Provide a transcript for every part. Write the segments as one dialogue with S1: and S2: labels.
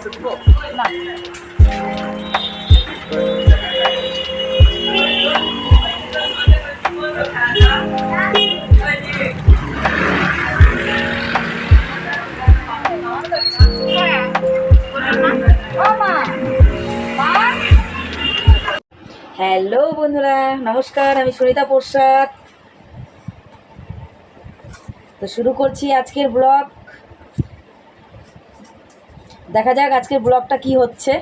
S1: না। হ্যালো বন্ধুরা, নমস্কার। আমি সুনিতা প্রসাদ। তো শুরু করছি আজকের ব্লগ। দেখা যাক আজকের ব্লগটা কি হচ্ছে।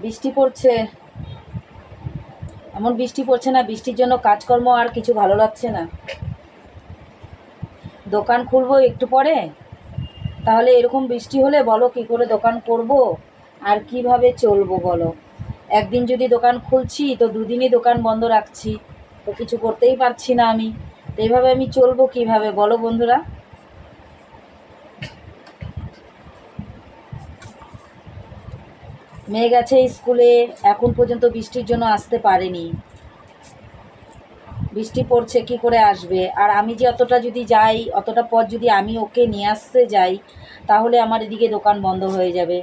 S1: বৃষ্টি পড়ছে, এমন বৃষ্টি পড়ছে না, বৃষ্টির জন্য কাজকর্ম আর কিছু ভালো লাগছে না। দোকান খুলবো একটু পরে, তাহলে এরকম বৃষ্টি হলে বলো কি করে দোকান করব আর কিভাবে চলবো বলো। একদিন যদি দোকান খুলছি তো দুদিনই দোকান বন্ধ রাখছি, তো কিছু করতেই পারছি না আমি। তো এইভাবে আমি চলবো কিভাবে বলো বন্ধুরা। মেয়ে গেছে স্কুলে, এখন পর্যন্ত বৃষ্টির জন্য আসতে পারেনি। বৃষ্টি পড়ছে, কি করে আসবে? আর আমি যে অতটা যদি যাই, অতটা পথ যদি আমি ওকে নিয়ে আসতে যাই, তাহলে আমার এদিকে দোকান বন্ধ হয়ে যাবে।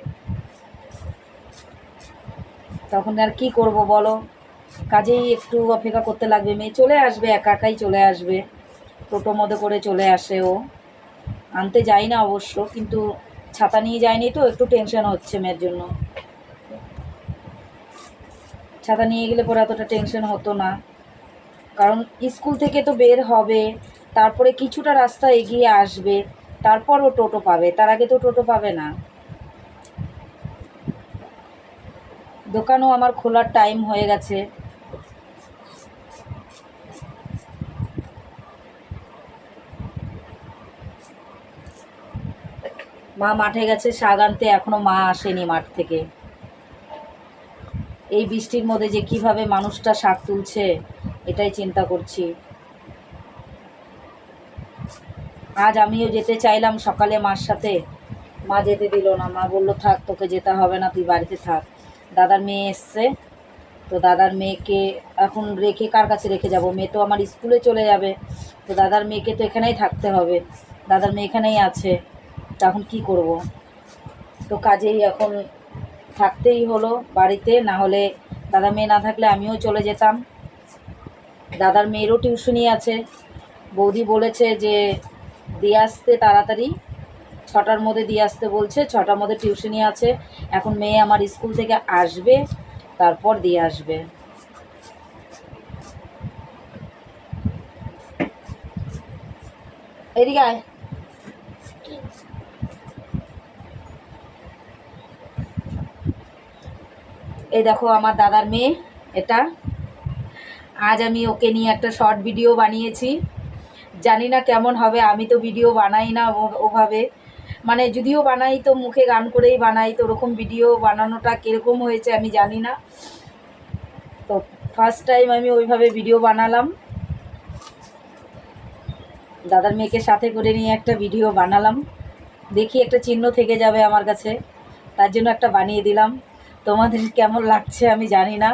S1: তখন আর কি করব বলো। কাজেই একটু অপেক্ষা করতে লাগবে। মেয়ে চলে আসবে, একা একাই চলে আসবে। টোটো মধ্যে করে চলে আসে ও। আনতে যাই না অবশ্য, কিন্তু ছাতা নিয়ে যায়নি তো একটু টেনশন হচ্ছে মেয়ের জন্য। ছাতা নিয়ে গেলে পরে এতটা টেনশন হতো না, কারণ স্কুল থেকে তো বের হবে, তারপরে কিছুটা রাস্তা এগিয়ে আসবে, তারপর ও টোটো পাবে, তার আগে তো টোটো পাবে না। দোকানও আমার খোলার টাইম হয়ে গেছে। মা মাঠে গেছে শাক আনতে, এখনও মা আসেনি মাঠ থেকে। এই বৃষ্টির মধ্যে যে কিভাবে মানুষটা শাক তুলছে, এটাই চিন্তা করছি। আজ আমিও যেতে চাইলাম সকালে মার সাথে, মা যেতে দিল না। মা বলল থাক, তোকে যেতে হবে না, তুই বাড়িতে থাক। দাদার মেয়ে এসছে, তো দাদার মেয়েকে এখন রেখে কার কাছে রেখে যাব? মেয়ে তো আমার স্কুলে চলে যাবে, তো দাদার মেয়েকে তো এখানেই থাকতে হবে। দাদার মেয়ে এখানেই আছে, তখন কি করব? তো কাজেই এখন থাকতেই হলো বাড়িতে, না হলে দাদার মেয়ে না থাকলে আমিও চলে যেতাম। দাদার মেয়েরও টিউশনি আছে। বৌদি বলেছে যে দিয়ে আসতে তাড়াতাড়ি, 6টার মধ্যে দিয়ে আসতে বলছে, 6টার মধ্যে টিউশনি আছে। এখন মেয়ে আমার স্কুল থেকে আসবে, তারপর দিয়ে আসবে। এদিকে আয়। এই দেখো আমার দাদার মেয়ে, এটা। আজ আমি ওকে নিয়ে একটা শর্ট ভিডিও বানিয়েছি। জানি না কেমন হবে, আমি তো ভিডিও বানাই না ওভাবে, মানে যদিও বানাই তো মুখে গান করেই বানাই, তো ওরকম ভিডিও বানানোটা কীরকম হয়েছে আমি জানি না। তো ফার্স্ট টাইম আমি ওইভাবে ভিডিও বানালাম, দাদার মেয়েকে সাথে করে নিয়ে একটা ভিডিও বানালাম। দেখি একটা চিহ্ন থেকে যাবে আমার কাছে, তার জন্য একটা বানিয়ে দিলাম। তোমাদের কেমন লাগছে আমি জানি না।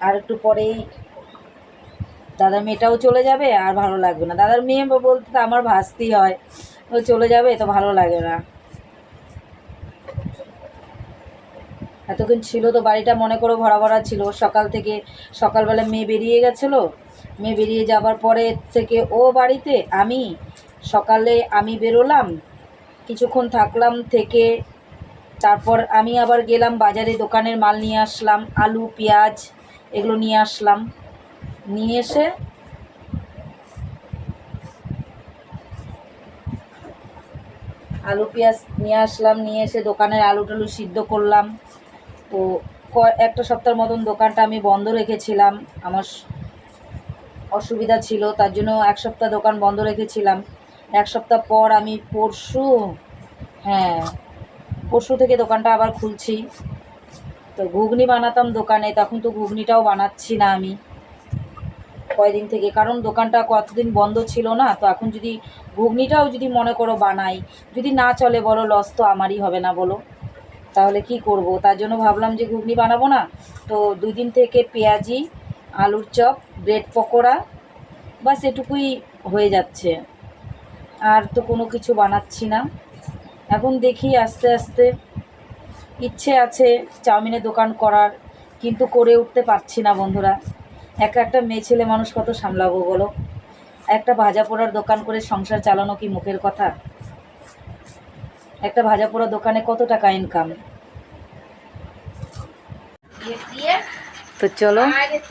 S1: আর একটু পরেই দাদার মেয়েটাও চলে যাবে, আর ভালো লাগবে না। দাদার মেয়ে বলতে তো আমার ভাস্তি হয়, ও চলে যাবে তো ভালো লাগে না। এতক্ষণ ছিল তো বাড়িটা, মনে করো ভরা ভরা ছিল। সকাল থেকে, সকালবেলা মেয়ে বেরিয়ে গেছিলো, মেয়ে বেরিয়ে যাবার পরে থেকে ও বাড়িতে, সকালে আমি বেরোলাম, কিছুক্ষণ থাকলাম, থেকে তারপর আমি আবার গেলাম বাজারে, দোকানের মাল নিয়ে আসলাম, আলু পেঁয়াজ এগুলো নিয়ে আসলাম, নিয়ে এসে আলু পেঁয়াজ নিয়ে আসলাম, নিয়ে এসে দোকানের আলু টালু সিদ্ধ করলাম। তো একটা সপ্তাহের মতন দোকানটা আমি বন্ধ রেখেছিলাম, আমার অসুবিধা ছিল, তার জন্য এক সপ্তাহ দোকান বন্ধ রেখেছিলাম। এক সপ্তাহ পর আমি পরশু থেকে দোকানটা আবার খুলছি। তো ঘুগনি বানাতাম দোকানে, তখন তো ঘুগনিটাও বানাচ্ছি না আমি কয়দিন থেকে, কারণ দোকানটা কতদিন বন্ধ ছিল না। তো এখন যদি ঘুগনিটাও যদি মনে করো বানাই, যদি না চলে বলো, লস তো আমারই হবে না বলো, তাহলে কি করব? তার জন্য ভাবলাম যে ঘুগনি বানাবো না। তো 2 দিন থেকে পেঁয়াজি, আলুর চপ, ব্রেড পকোড়া, বাস এটুকুই হয়ে যাচ্ছে, আর তো কোনো কিছু বানাচ্ছি না। এখন দেখি আস্তে আস্তে, ইচ্ছে আছে চাউমিনের দোকান করার, কিন্তু করে উঠতে পারছি না বন্ধুরা। একটা মেয়ে ছেলে মানুষ কত সামলাবো বলো? একটা ভাজা পোড়ার দোকান করে সংসার চালানো কি মুখের কথা? একটা ভাজা পোড়া দোকানে কত টাকা ইনকাম? তো চলো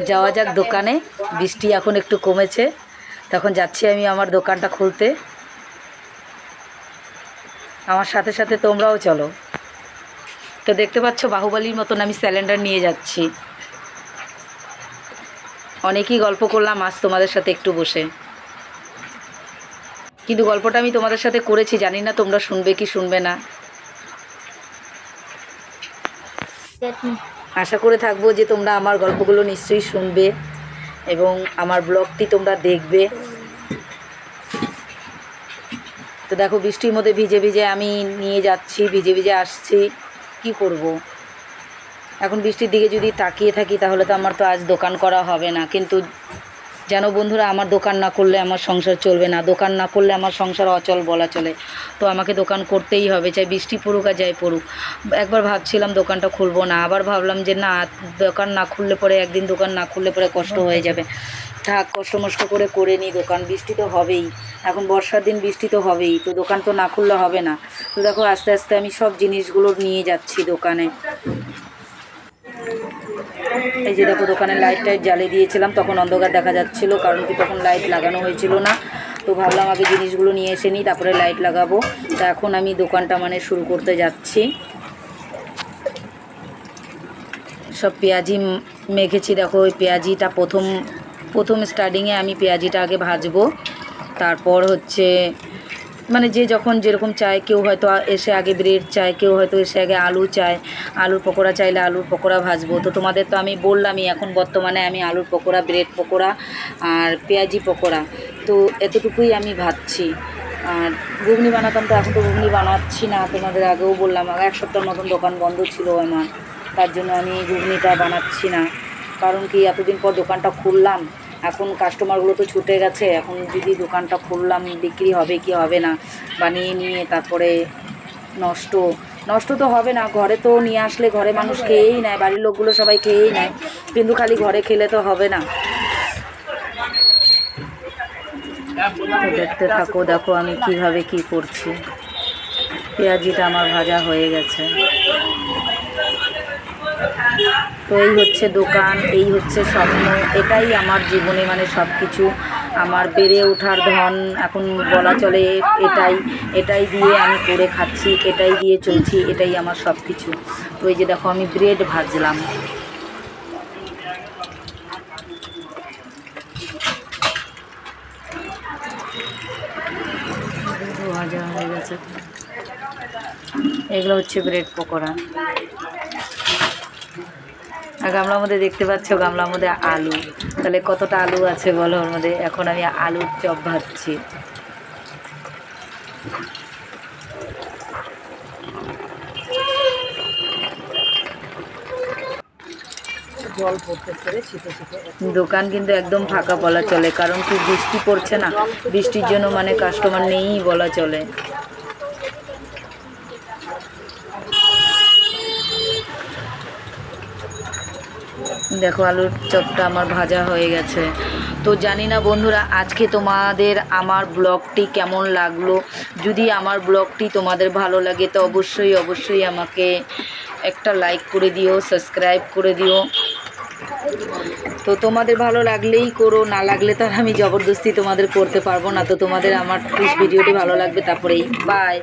S1: যাওয়া যাক দোকানে। বৃষ্টি এখন একটু কমেছে, তখন যাচ্ছি আমি আমার দোকানটা খুলতে। আমার সাথে সাথে তোমরাও চলো। তো দেখতে পাচ্ছ বাহুবলীর মতন আমি সিলিন্ডার নিয়ে যাচ্ছি। অনেকই গল্প করলাম আজ তোমাদের সাথে একটু বসে, কিন্তু গল্পটা আমি তোমাদের সাথে করেছি, জানি না তোমরা শুনবে কি শুনবে না। আশা করে থাকবো যে তোমরা আমার গল্পগুলো নিশ্চয়ই শুনবে এবং আমার ব্লগটি তোমরা দেখবে। তো দেখো বৃষ্টির মধ্যে ভিজে ভিজে আমি নিয়ে যাচ্ছি, ভিজে ভিজে আসছি, কি করব? এখন বৃষ্টির দিকে যদি তাকিয়ে থাকি তাহলে তো আমার তো আজ দোকান করা হবে না। কিন্তু জানো বন্ধুরা, আমার দোকান না করলে আমার সংসার চলবে না, দোকান না করলে আমার সংসার অচল বলা চলে। তো আমাকে দোকান করতেই হবে, চাই বৃষ্টি পড়ুক আর যাই পড়ুক। একবার ভাবছিলাম দোকানটা খুলবো না, আবার ভাবলাম যে না, দোকান না খুললে পরে, একদিন দোকান না খুললে পরে কষ্ট হয়ে যাবে, থাক কষ্ট মষ্ট করে নিই দোকান। বৃষ্টি তো হবেই, এখন বর্ষার দিন, বৃষ্টি তো হবেই, তো দোকান তো না খুললে হবে না। তো দেখো আস্তে আস্তে আমি সব জিনিসগুলো নিয়ে যাচ্ছি দোকানে। এই যে দেখো দোকানে লাইট টাইট জ্বালিয়ে দিয়েছিলাম, তখন অন্ধকার দেখা যাচ্ছিলো, কারণ কি তখন লাইট লাগানো হয়েছিল না। তো ভাবলাম আগে জিনিসগুলো নিয়ে এসে নিই, তারপরে লাইট লাগাবো। তো এখন আমি দোকানটা শুরু করতে যাচ্ছি। সব পেঁয়াজি মেখেছি, দেখো ওই পেঁয়াজিটা প্রথম স্টার্টিংয়ে আমি পেঁয়াজিটা আগে ভাজবো, তারপর হচ্ছে যে যখন যেরকম চায়, কেউ হয়তো এসে আগে ব্রেড চায়, কেউ হয়তো এসে আগে আলু চায়, আলুর পকোড়া চাইলে আলুর পকোড়া ভাজবো। তো তোমাদের তো আমি বললামই, এখন বর্তমানে আমি আলুর পকোড়া, ব্রেড পকোড়া আর পেঁয়াজি পকোড়া, তো এতটুকুই আমি ভাজছি। আর ঘুগনি বানাতাম, তো এখন তো ঘুগনি বানাচ্ছি না, তোমাদের আগেও বললাম, এক সপ্তাহ মতন দোকান বন্ধ ছিল আমার, তার জন্য আমি ঘুগনিটা বানাচ্ছি না। কারণ কি এতদিন পর দোকানটা খুললাম, এখন কাস্টমারগুলো তো ছুটে গেছে, এখন যদি দোকানটা খুললাম বিক্রি হবে কি হবে না, বানিয়ে নিয়ে তারপরে নষ্ট তো হবে না, ঘরে তো নিয়ে আসলে ঘরে মানুষ খেয়েই নেয়, বাড়ির লোকগুলো সবাই খেয়েই নেয়, কিন্তু খালি ঘরে খেলে তো হবে না। দেখতে থাকো, দেখো আমি কিভাবে কি করছি। পেঁয়াজিটা আমার ভাজা হয়ে গেছে। তো এই হচ্ছে দোকান, এই হচ্ছে স্বপ্ন, এটাই আমার জীবনে সব কিছু, আমার বেড়ে ওঠার ধন এখন বলা চলে। এটাই দিয়ে আমি করে খাচ্ছি, এটাই দিয়ে চলছি, এটাই আমার সব কিছু। তো এই যে দেখো আমি ব্রেড ভাজলাম। ভাজা হয়ে গেছে, এগুলো হচ্ছে ব্রেড পকোড়া। আর গামলার মধ্যে দেখতে পাচ্ছ, গামলার মধ্যে আলু, তাহলে কতটা আলু আছে বলো ওর মধ্যে। এখন আমি আলুর চপ ভাজছি। জল পড়তেছে, দোকান কিন্তু একদম ফাঁকা বলা চলে, কারণ কি বৃষ্টি পড়ছে না, বৃষ্টির জন্য কাস্টমার নেই বলা চলে। দেখো আলুর চপটা আমার ভাজা হয়ে গেছে। তো জানি না বন্ধুরা আজকে তোমাদের আমার ব্লগটি কেমন লাগলো। যদি আমার ব্লগটি তোমাদের ভালো লাগে তো অবশ্যই অবশ্যই আমাকে একটা লাইক করে দিও, সাবস্ক্রাইব করে দিও। তো তোমাদের ভালো লাগলেই করো, না লাগলে তো আর আমি জবরদস্তি তোমাদের করতে পারবো না। তো তোমাদের আমার প্লিজ ভিডিওটি ভালো লাগবে, তারপরেই বাই।